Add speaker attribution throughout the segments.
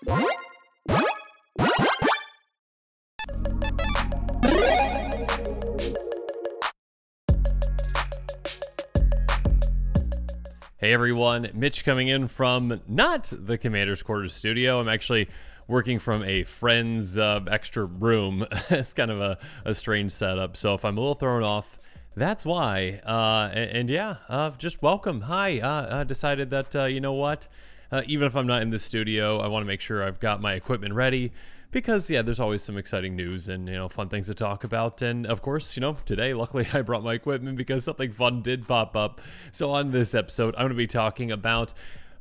Speaker 1: Hey everyone, Mitch coming in from not the Commander's Quarters studio. I'm actually working from a friend's extra room. It's kind of a strange setup, so if I'm a little thrown off, that's why. Just welcome. Hi. I decided that, you know what? Even if I'm not in the studio, I want to make sure I've got my equipment ready. Because, yeah, there's always some exciting news and, you know, fun things to talk about. And, of course, you know, today, luckily, I brought my equipment because something fun did pop up. So on this episode, I'm going to be talking about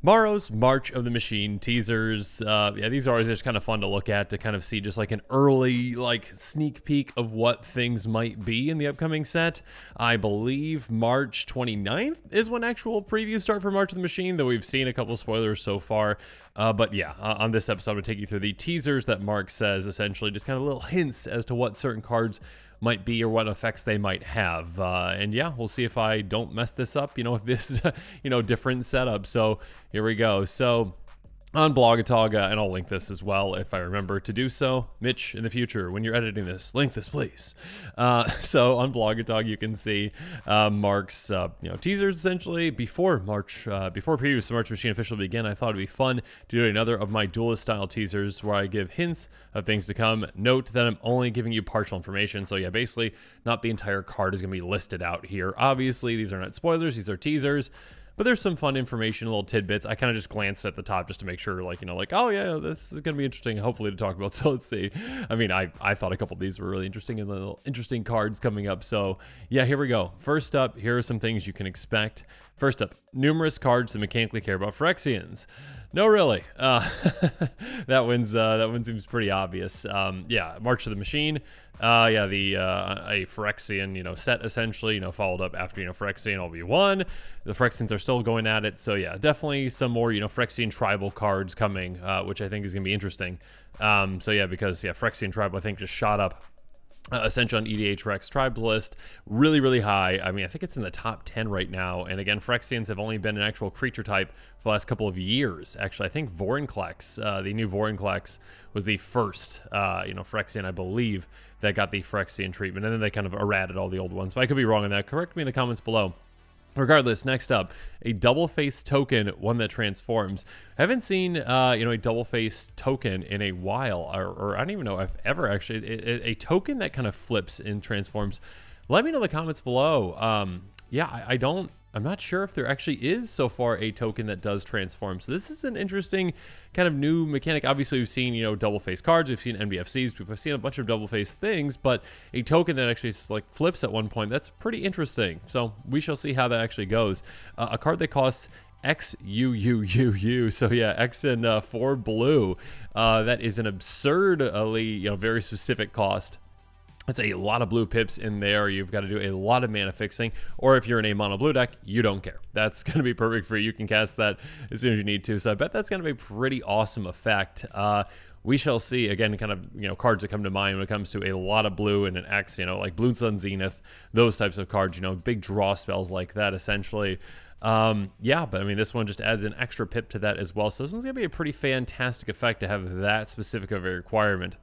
Speaker 1: tomorrow's March of the Machine teasers. These are always just kind of fun to look at to kind of see just like an early like sneak peek of what things might be in the upcoming set. I believe March 29th is when actual previews start for March of the Machine, though we've seen a couple spoilers so far. On this episode, I'm going to take you through the teasers that Mark says, essentially just kind of little hints as to what certain cards might be or what effects they might have. We'll see if I don't mess this up, you know, with this, different setup. So here we go. So on Blogatog, and I'll link this as well if I remember to do so. Mitch, in the future, when you're editing this, link this, please. So on Blogatog, you can see Mark's, teasers essentially before previews to March Machine officially begin. I thought it'd be fun to do another of my duelist style teasers where I give hints of things to come. Note that I'm only giving you partial information. So yeah, basically not the entire card is going to be listed out here. Obviously, these are not spoilers. These are teasers. But there's some fun information, little tidbits. I kind of just glanced at the top just to make sure, oh yeah, this is going to be interesting, hopefully, to talk about. So let's see. I mean, I thought a couple of these were really interesting and little interesting cards coming up. So yeah, here we go. First up, here are some things you can expect. First up, numerous cards that mechanically care about Phyrexians. No, really. That one seems pretty obvious. March of the Machine. A Phyrexian, set essentially, followed up after, Phyrexian LV1. The Phyrexians are still going at it. So yeah, definitely some more, Phyrexian tribal cards coming, which I think is going to be interesting. Phyrexian tribal, I think, just shot up essentially on EDH Rex Tribes list really, really high. I mean, I think it's in the top 10 right now. And again, Phyrexians have only been an actual creature type for the last couple of years. Actually, I think Vorinclex, the new Vorinclex, was the first, Phyrexian, I believe, that got the Phyrexian treatment. And then they kind of errated all the old ones. But I could be wrong on that. Correct me in the comments below. Regardless, next up, a double-face token, one that transforms. I haven't seen, a double-face token in a while, or I don't even know if ever actually. A token that kind of flips and transforms. Let me know in the comments below. I'm not sure if there actually is so far a token that does transform. So this is an interesting kind of new mechanic. Obviously, we've seen, double face cards. We've seen NBFCs. We've seen a bunch of double face things, but a token that actually flips at one point, that's pretty interesting. So we shall see how that actually goes. A card that costs XUUUU. So yeah, X and 4 blue. That is an absurdly, very specific cost. It's a lot of blue pips in there. You've got to do a lot of mana fixing, or if you're in a mono blue deck, you don't care. That's going to be perfect for you. You can cast that as soon as you need to. So I bet that's going to be a pretty awesome effect. We shall see. Again, kind of, cards that come to mind when it comes to a lot of blue and an X, like Blue Sun Zenith, those types of cards, big draw spells like that, essentially. But I mean, this one just adds an extra pip to that as well. So this one's going to be a pretty fantastic effect to have that specific of a requirement.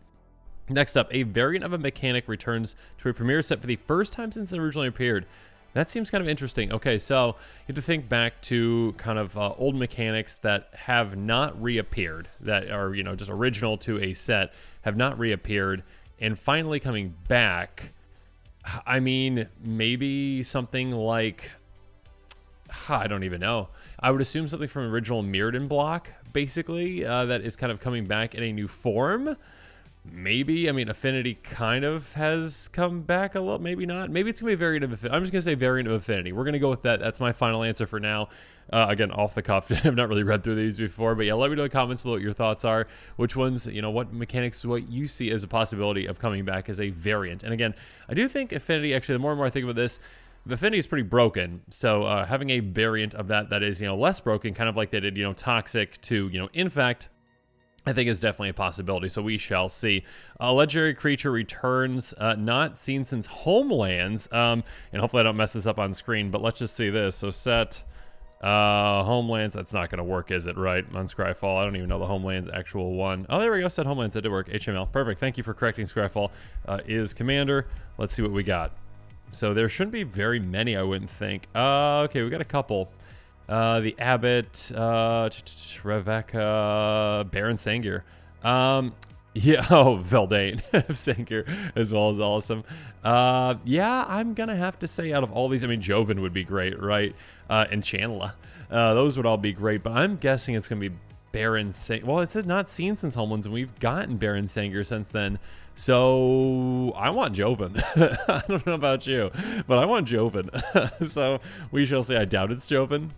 Speaker 1: Next up, a variant of a mechanic returns to a premiere set for the first time since it originally appeared. That seems kind of interesting. Okay, so you have to think back to kind of old mechanics that have not reappeared, that are, just original to a set, have not reappeared, and finally coming back. I mean, maybe something like, I don't even know. I would assume something from original Mirrodin block, basically, that is kind of coming back in a new form. Maybe. I mean, Affinity kind of has come back a little. Maybe not. Maybe it's going to be a variant of Affinity. I'm just going to say variant of Affinity. We're going to go with that. That's my final answer for now. Again, off the cuff. I've not really read through these before. But yeah, let me know in the comments below what your thoughts are. Which ones, what mechanics, what you see as a possibility of coming back as a variant. And again, I do think Affinity, actually, the more and more I think about this, the Affinity is pretty broken. So having a variant of that is, less broken, kind of like they did, Toxic to, Infect, I think is definitely a possibility, so we shall see. A legendary creature returns, not seen since Homelands, and hopefully I don't mess this up on screen, but let's just see this. So set Homelands, that's not going to work, is it? Right, on Scryfall. I don't even know the Homelands actual one. Oh, there we go. Said Homelands. That did work. HML. Perfect. Thank you for correcting Scryfall. Is Commander. Let's see what we got. So there shouldn't be very many, I wouldn't think. Okay, we got a couple. The Abbot, Rebecca, Baron Sangir. Yeah, oh, Veldane Sangir as well is awesome. Yeah, I'm gonna have to say out of all these, I mean, Joven would be great, right? And Chanela. Those would all be great, but I'm guessing it's gonna be Baron Sangir. Well, it's not seen since Homelands, and we've gotten Baron Sangir since then. So I want Joven. I don't know about you, but I want Joven. So we shall see. I doubt it's Joven.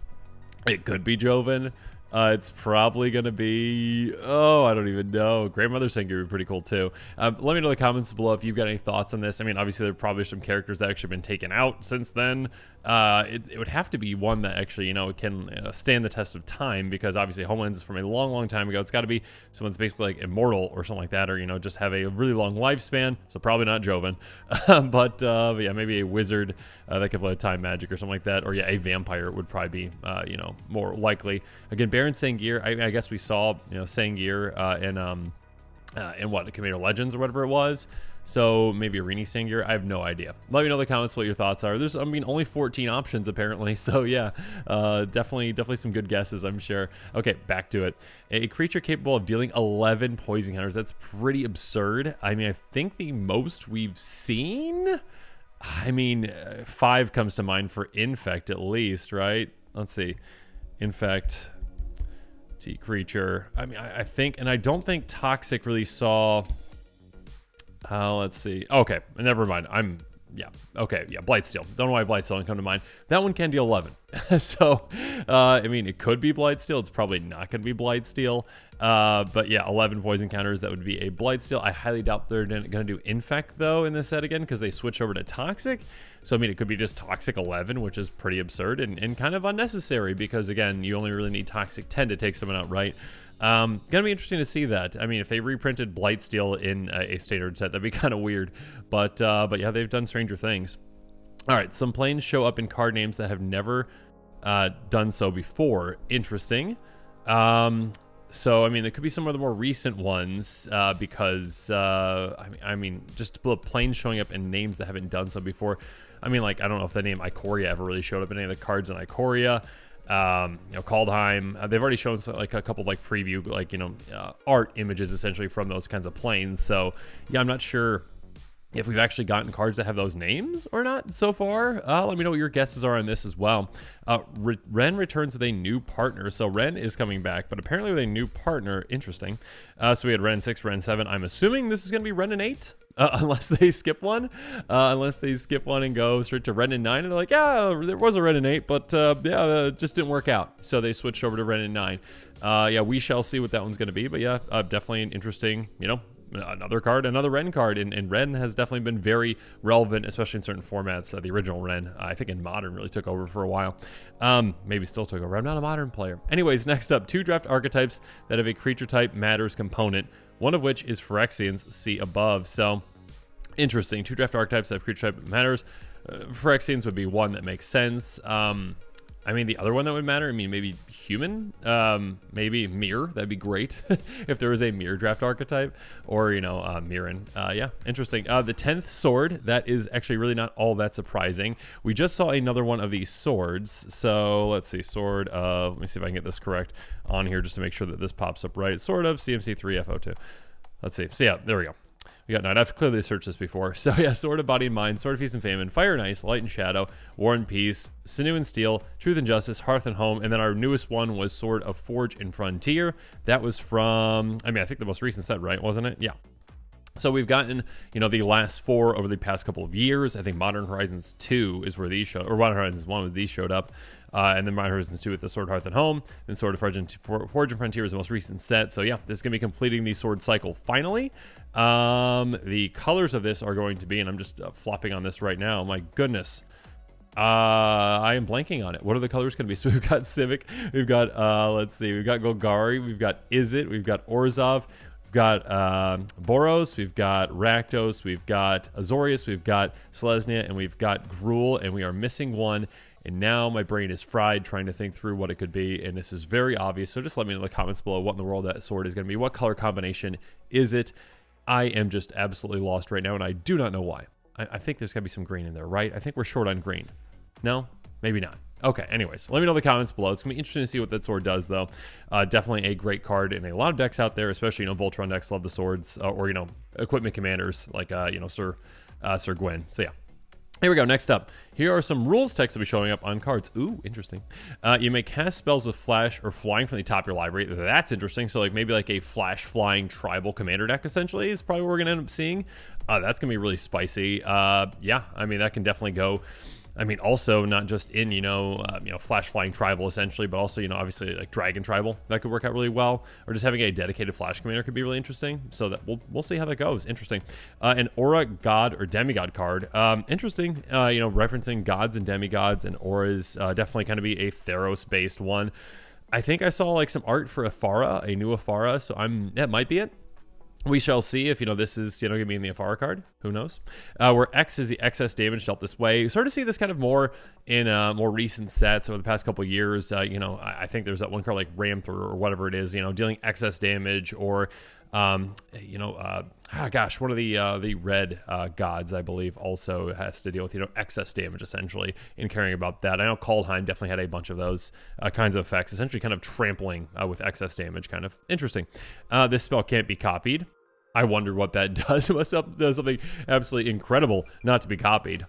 Speaker 1: It could be Joven. It's probably going to be, oh, I don't even know. Grandmother Sangir would be pretty cool too. Let me know in the comments below if you've got any thoughts on this. I mean, obviously there are probably some characters that actually been taken out since then. It would have to be one that actually, you know, can stand the test of time, because obviously Homelands is from a long, long time ago. It's got to be someone's basically like immortal or something like that, or, you know, just have a really long lifespan. So probably not Joven, but yeah, maybe a wizard that could play time magic or something like that, or yeah, a vampire would probably be, you know, more likely. Again, Baron Sangir, I guess we saw, you know, Sangir in what, Commander Legends or whatever it was. So maybe Arini Sangir. I have no idea. Let me know in the comments what your thoughts are. There's, I mean, only 14 options apparently. So yeah, definitely some good guesses, I'm sure. Okay, back to it. A creature capable of dealing 11 poison counters. That's pretty absurd. I mean, I think the most we've seen, I mean, 5 comes to mind for Infect at least, right? Let's see. Infect. Creature. I mean, I think, and I don't think Toxic really saw. Let's see. Okay, never mind. Yeah. Okay, yeah, Blightsteel. Don't know why Blightsteel didn't come to mind. That one can deal 11. So, I mean, it could be Blightsteel. It's probably not going to be Blightsteel. But yeah, 11 poison counters. That would be a Blightsteel. I highly doubt they're going to do Infect, though, in this set again, because they switch over to Toxic. So, I mean, it could be just Toxic 11, which is pretty absurd and kind of unnecessary, because, again, you only really need Toxic 10 to take someone out, right? Gonna be interesting to see that. I mean, if they reprinted Blightsteel in a standard set, that'd be kind of weird. But yeah, they've done stranger things. All right, some planes show up in card names that have never done so before. Interesting. So I mean, it could be some of the more recent ones, because I mean, just the planes showing up in names that haven't done so before. I mean, like, I don't know if the name Ikoria ever really showed up in any of the cards in Ikoria. You know, Kaldheim, they've already shown like a couple of like preview, like, you know, art images essentially from those kinds of planes. So yeah, I'm not sure if we've actually gotten cards that have those names or not so far. Let me know what your guesses are on this as well. Ren returns with a new partner. So Ren is coming back, but apparently with a new partner. Interesting. So we had Ren 6, Ren 7. I'm assuming this is going to be Ren and 8. Unless they skip one. Unless they skip one and go straight to Ren and 9. And they're like, yeah, there was a Ren and 8, but yeah, it just didn't work out. So they switched over to Ren and 9. Yeah, we shall see what that one's going to be. But yeah, definitely an interesting, you know, another card, another Ren card. And Ren has definitely been very relevant, especially in certain formats. The original Ren, I think in Modern, really took over for a while. Maybe still took over. I'm not a Modern player. Anyways, next up, 2 draft archetypes that have a creature type matters component, one of which is Phyrexians, see above. So, interesting. 2 draft archetypes that have creature type matters. Phyrexians would be one that makes sense. I mean, the other one that would matter, I mean, maybe human, maybe mirror. That'd be great if there was a mirror draft archetype, or, you know, Mirren. Yeah, interesting. The 10th sword, that is actually really not all that surprising. We just saw another one of these swords. So let's see, sword of, let me see if I can get this correct on here just to make sure that this pops up right. Sword of CMC3 FO2. Let's see. So yeah, there we go. We got 9. I've clearly searched this before. So yeah, Sword of Body and Mind, Sword of Feast and Famine, Fire and Ice, Light and Shadow, War and Peace, Sinew and Steel, Truth and Justice, Hearth and Home, and then our newest one was Sword of Forge and Frontier. That was from, I mean, I think the most recent set, right? Wasn't it? Yeah. So we've gotten, you know, the last 4 over the past couple of years. I think Modern Horizons 2 is where these showed, or Modern Horizons 1 was these showed up. And then Modern Horizons 2 with the Sword, Hearth, and Home. And Sword of Forge and Frontier is the most recent set. So yeah, this is going to be completing the sword cycle finally. The colors of this are going to be, and I'm just flopping on this right now. My goodness. I am blanking on it. What are the colors going to be? So we've got Civic. We've got, let's see. We've got Golgari. We've got Izzet. We've got Orzhov. We've got Boros, we've got Rakdos, we've got Azorius, we've got Selesnya, and we've got Gruul, and we are missing one. and now my brain is fried trying to think through what it could be, and this is very obvious. So just let me know in the comments below what in the world that sword is going to be. What color combination is it? I am just absolutely lost right now, and I do not know why. I think there's got to be some green in there, right? I think we're short on green. No? Maybe not. Okay, anyways, let me know in the comments below. It's going to be interesting to see what that sword does, though. Definitely a great card in a lot of decks out there, especially, Voltron decks love the swords, or, equipment commanders, like, Sir Gwyn. So, yeah. Here we go. Next up, here are some rules text that will be showing up on cards. Ooh, interesting. You may cast spells with flash or flying from the top of your library. That's interesting. So, like, maybe like a flash flying tribal commander deck, essentially, is probably what we're going to end up seeing. That's going to be really spicy. Yeah, I mean, that can definitely go. I mean, also not just in, flash flying tribal essentially, but also, obviously like dragon tribal, that could work out really well. Or just having a dedicated flash commander could be really interesting. So that we'll see how that goes. Interesting. An aura god or demigod card. Interesting, referencing gods and demigods, and auras, definitely kind of be a Theros based one. I think I saw like some art for Aphara, a new Aphara. So that might be it. We shall see if, this is, going to be in the Aphara card. Who knows? Where X is the excess damage dealt this way. You sort of see this kind of more in more recent sets over the past couple of years. I think there's that one card like Ram Through or whatever it is, dealing excess damage, or, one of the red gods, I believe, also has to deal with, excess damage, essentially, in caring about that. I know Kaldheim definitely had a bunch of those kinds of effects, essentially kind of trampling with excess damage, kind of interesting. This spell can't be copied. I wonder what that does. It must do something absolutely incredible not to be copied.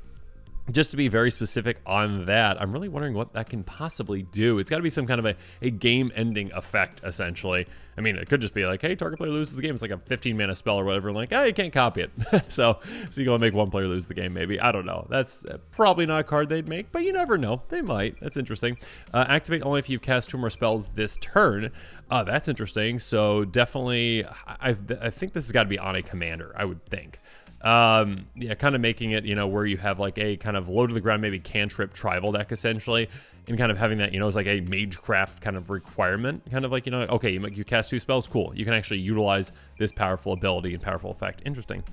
Speaker 1: Just to be very specific on that, I'm really wondering what that can possibly do. It's got to be some kind of a game-ending effect, essentially. I mean, it could just be like, hey, target player loses the game. It's like a 15-mana spell or whatever. Like, hey, you can't copy it. so you're going to make one player lose the game, maybe. I don't know. That's probably not a card they'd make, but you never know. They might. That's interesting. Activate only if you've cast 2 more spells this turn. That's interesting. So definitely, I think this has got to be on a commander, I would think. Yeah, kind of making it, where you have like a kind of low to the ground, maybe cantrip tribal deck, essentially, and kind of having that, as like a magecraft kind of requirement, kind of like, okay, you cast 2 spells, cool. You can actually utilize this powerful ability and powerful effect. Interesting.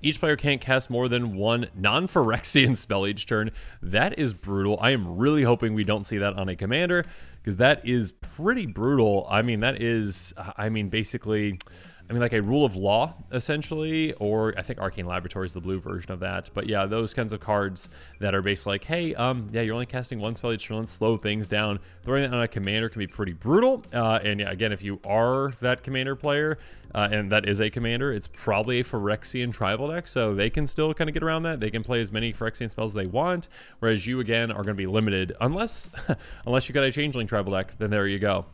Speaker 1: Each player can't cast more than 1 non-Phyrexian spell each turn. That is brutal. I am really hoping we don't see that on a commander, because that is pretty brutal. I mean, that is, basically, like a rule of law, essentially, or I think Arcane Laboratory is the blue version of that. But yeah, those kinds of cards that are basically like, hey, yeah, you're only casting 1 spell each turn, slow things down. Throwing that on a commander can be pretty brutal. And yeah, again, if you are that commander player, and that is a commander, it's probably a Phyrexian tribal deck, so they can still kind of get around that. They can play as many Phyrexian spells as they want, whereas you, again, are going to be limited, unless you got a Changeling tribal deck, then there you go.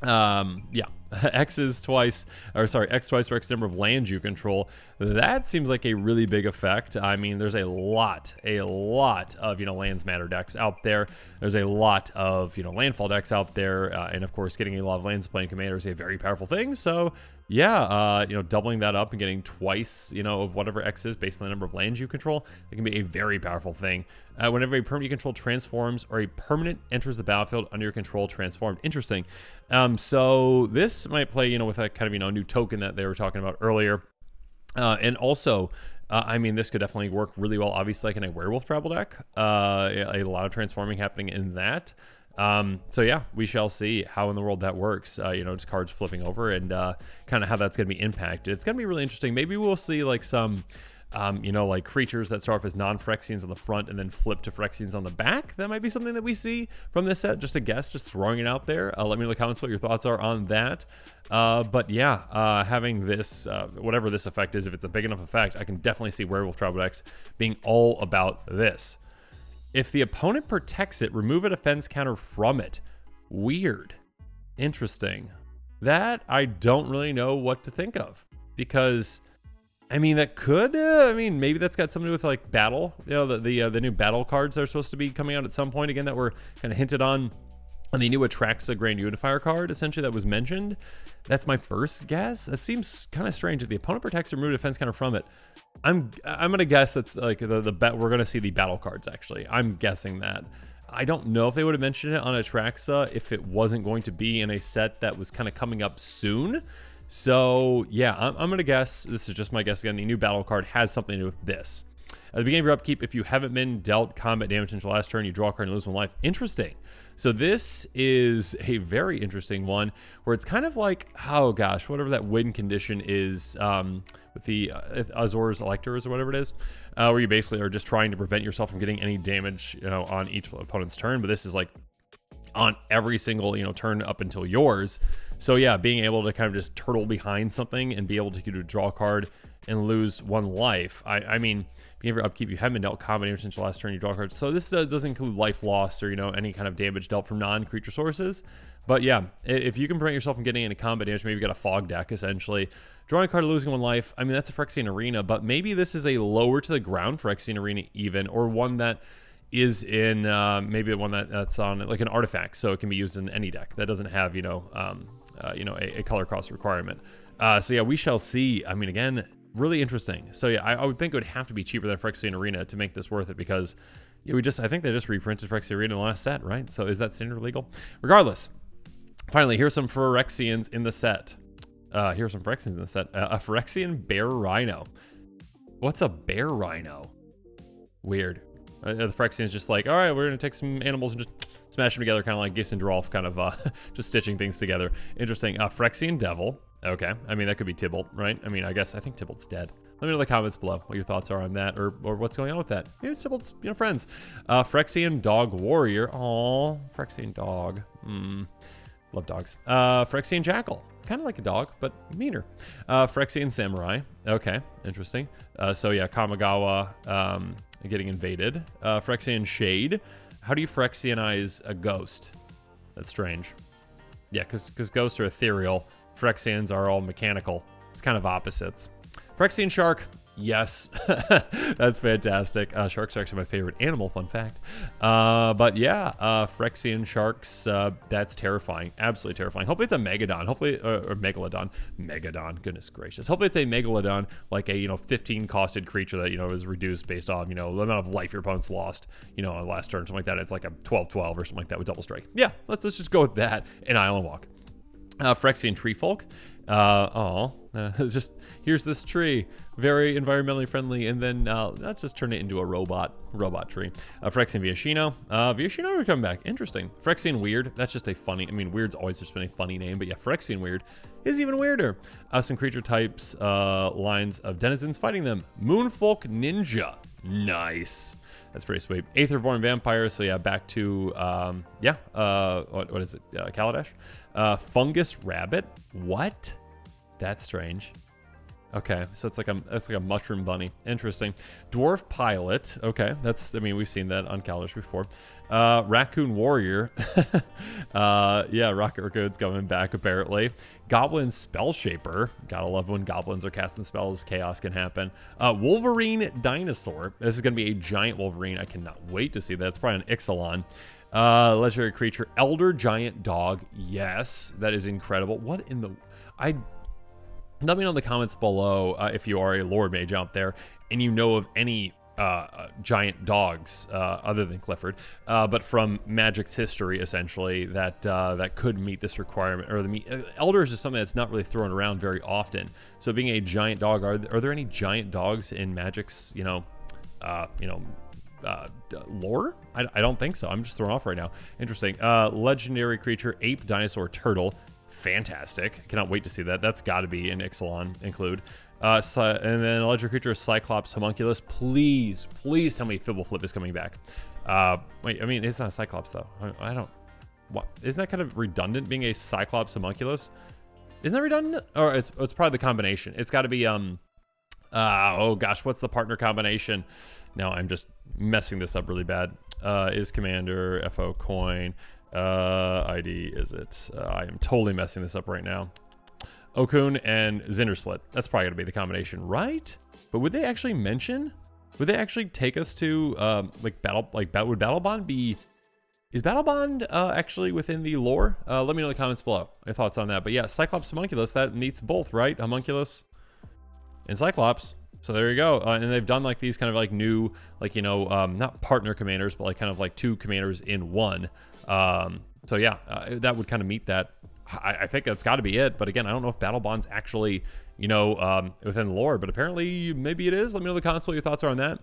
Speaker 1: Yeah, X twice for X number of lands you control. That seems like a really big effect. I mean, there's a lot of, lands matter decks out there. There's a lot of, landfall decks out there. And of course, getting a lot of lands playing commander is a very powerful thing. So yeah, doubling that up and getting twice, of whatever X is based on the number of lands you control, it can be a very powerful thing. Whenever a permanent you control transforms or a permanent enters the battlefield under your control transformed. Interesting. So this might play, with that kind of, new token that they were talking about earlier. And also, this could definitely work really well, obviously, like in a werewolf tribal deck. A lot of transforming happening in that. So yeah, we shall see how in the world that works, just cards flipping over and kind of how that's going to be impacted. It's going to be really interesting. Maybe we'll see like some, like creatures that start off as non-Phyrexians on the front and then flip to Phyrexians on the back. That might be something that we see from this set. Just a guess, just throwing it out there. Let me know in the comments what your thoughts are on that. But yeah, having this, whatever this effect is, if it's a big enough effect, I can definitely see werewolf tribal decks being all about this. If the opponent protects it, remove a defense counter from it. Weird. Interesting. That I don't really know what to think of, because that could, maybe that's got something to do with like battle, the new battle cards that are supposed to be coming out at some point again, that were kind of hinted on the new Atraxa Grand Unifier card, essentially, that was mentioned. That's my first guess. That seems kind of strange. If the opponent protects or remove a defense counter from it, I'm gonna guess that's like the bet. We're gonna see the battle cards, actually. I'm guessing that. I don't know if they would have mentioned it on Atraxa if it wasn't going to be in a set that was kind of coming up soon. So yeah, I'm gonna guess, this is just my guess again, the new battle card has something to do with this. At the beginning of your upkeep, if you haven't been dealt combat damage until last turn, you draw a card and lose 1 life. Interesting. So this is a very interesting one where it's kind of like, oh gosh, whatever that win condition is with the Azor's Electors or whatever it is, where you basically are just trying to prevent yourself from getting any damage, on each opponent's turn. But this is like on every single, turn up until yours. So yeah, being able to kind of just turtle behind something and be able to draw a card and lose 1 life. I mean, beginning of your upkeep, you haven't been dealt combat damage since your last turn, you draw a card. So this doesn't include life loss or, any kind of damage dealt from non-creature sources. But yeah, if you can prevent yourself from getting any combat damage, maybe you got a fog deck, essentially. Drawing a card and losing 1 life, I mean, that's a Phyrexian Arena, but maybe this is a lower to the ground Phyrexian Arena even, or one that is in maybe one that's on like an artifact, so it can be used in any deck that doesn't have, a color cost requirement. So yeah, we shall see. I mean, again, really interesting. So yeah, I would think it would have to be cheaper than Phyrexian Arena to make this worth it, because yeah, I think they just reprinted Phyrexian Arena in the last set, right? So is that standard legal? Regardless, finally, here's some Phyrexians in the set. A Phyrexian Bear Rhino. What's a Bear Rhino? Weird. The Phyrexian's just like, all right, we're going to take some animals and just smash them together, kind of like Gis and Drolf, kind of just stitching things together. Interesting. Phyrexian Devil. Okay. I mean, that could be Tybalt, right? I mean, I think Tybalt's dead. Let me know in the comments below what your thoughts are on that, or what's going on with that. Maybe it's Tybalt's, friends. Phyrexian Dog Warrior. Aw, Phyrexian Dog. Love dogs. Phyrexian Jackal. Kind of like a dog, but meaner. Phyrexian Samurai. Okay, interesting. So yeah, Kamigawa getting invaded. Phyrexian Shade. How do you Phyrexianize a ghost? That's strange. Yeah, because ghosts are ethereal. Phyrexians are all mechanical. It's kind of opposites. Phyrexian Shark. Yes, that's fantastic. Sharks are actually my favorite animal, fun fact. But yeah, Phyrexian sharks, that's terrifying. Absolutely terrifying. Hopefully it's a Megadon. Hopefully, or Megalodon. Megadon, goodness gracious. Hopefully it's a Megalodon, like a, 15 costed creature that, is reduced based on, the amount of life your opponent's lost, on last turn, something like that. It's like a 12-12 or something like that with double strike. Yeah, let's just go with that in Island Walk. Phyrexian Tree Folk. Just here's this tree, very environmentally friendly, and then let's just turn it into a robot tree. Phyrexian Viashino. Viashino are coming back. Interesting. Phyrexian Weird. That's just a funny. I mean, Weird's always just been a funny name, but yeah, Phyrexian Weird is even weirder. Some creature types, lines of denizens fighting them. Moonfolk Ninja. Nice. That's pretty sweet. Aetherborn Vampire. So yeah, back to what is it? Kaladesh. Fungus Rabbit. What? That's strange. Okay, so it's like a mushroom bunny. Interesting. Dwarf Pilot. Okay, we've seen that on Kaladesh before. Raccoon Warrior. Yeah, Rocket Raccoon's coming back apparently. Goblin Spellshaper. Gotta love when goblins are casting spells. Chaos can happen. Wolverine Dinosaur. This is gonna be a giant Wolverine. I cannot wait to see that. It's probably an Ixalan. Legendary creature. Elder Giant Dog. Yes, that is incredible. What in the... Let me know in the comments below if you are a Lord Mage out there and you know of any giant dogs other than Clifford, but from Magic's history, essentially, that could meet this requirement. Or Elder is just something that's not really thrown around very often. So being a giant dog, are there any giant dogs in Magic's, lore? I don't think so. I'm just thrown off right now. Interesting. Legendary creature, Ape Dinosaur Turtle. Fantastic. Cannot wait to see that. That's got to be an Ixalan include. And then a legendary creature, Cyclops Homunculus. Please tell me Fibbleflip is coming back. Wait, I mean, it's not a Cyclops, though. I don't... What? Isn't that kind of redundant, being a Cyclops Homunculus? Isn't that redundant? Or it's probably the combination. It's got to be... oh, gosh, what's the partner combination? No, I'm just messing this up really bad. Is Commander, FO Coin... ID is it? I am totally messing this up right now. Okun and Zindersplit. That's probably gonna be the combination, right? But would they actually mention? Would they actually take us to would Battlebond be? Is Battlebond actually within the lore? Let me know in the comments below your thoughts on that. But yeah, Cyclops Homunculus, that meets both, right? Homunculus and Cyclops. So there you go. And they've done like these kind of like new, like, not partner commanders, but like kind of like 2 commanders in one. So yeah, that would kind of meet that. I think that's got to be it. But again, I don't know if Battlebond's actually, within the lore, but apparently maybe it is. Let me know in the comments what your thoughts are on that.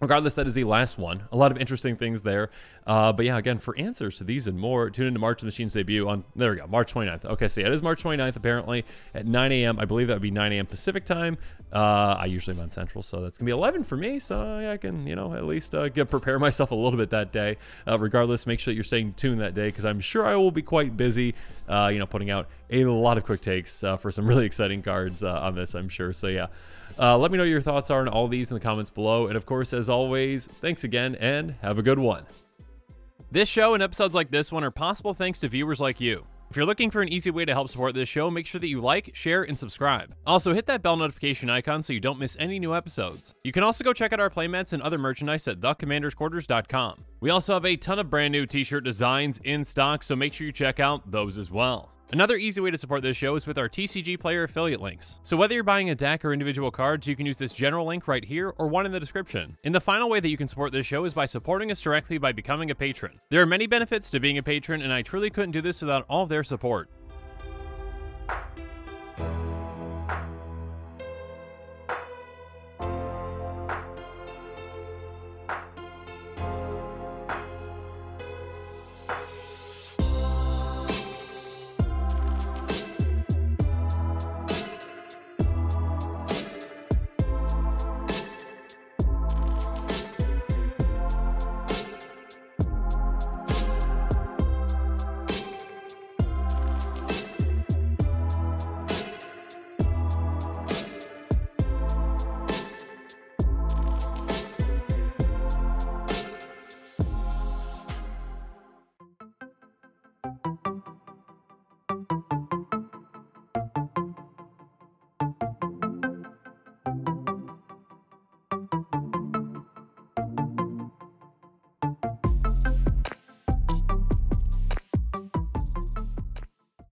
Speaker 1: Regardless, that is the last one. A lot of interesting things there. But yeah, again, for answers to these and more, tune into March Machine's debut on, there we go, March 29th. Okay, so yeah, it is March 29th, apparently, at 9 a.m. I believe that would be 9 a.m. Pacific time. I usually am on Central, so that's going to be 11 for me. So yeah, I can, you know, at least prepare myself a little bit that day. Regardless, make sure that you're staying tuned that day, because I'm sure I will be quite busy, you know, putting out a lot of quick takes for some really exciting cards on this, I'm sure. So yeah. Let me know your thoughts are on all these in the comments below. And of course, as always, thanks again and have a good one. This show and episodes like this one are possible thanks to viewers like you. If you're looking for an easy way to help support this show, make sure that you like, share, and subscribe. Also, hit that bell notification icon so you don't miss any new episodes. You can also go check out our playmats and other merchandise at thecommandersquarters.com. We also have a ton of brand new t-shirt designs in stock, so make sure you check out those as well. Another easy way to support this show is with our TCG Player affiliate links. So whether you're buying a deck or individual cards, you can use this general link right here or one in the description. And the final way that you can support this show is by supporting us directly by becoming a patron. There are many benefits to being a patron, and I truly couldn't do this without all of their support.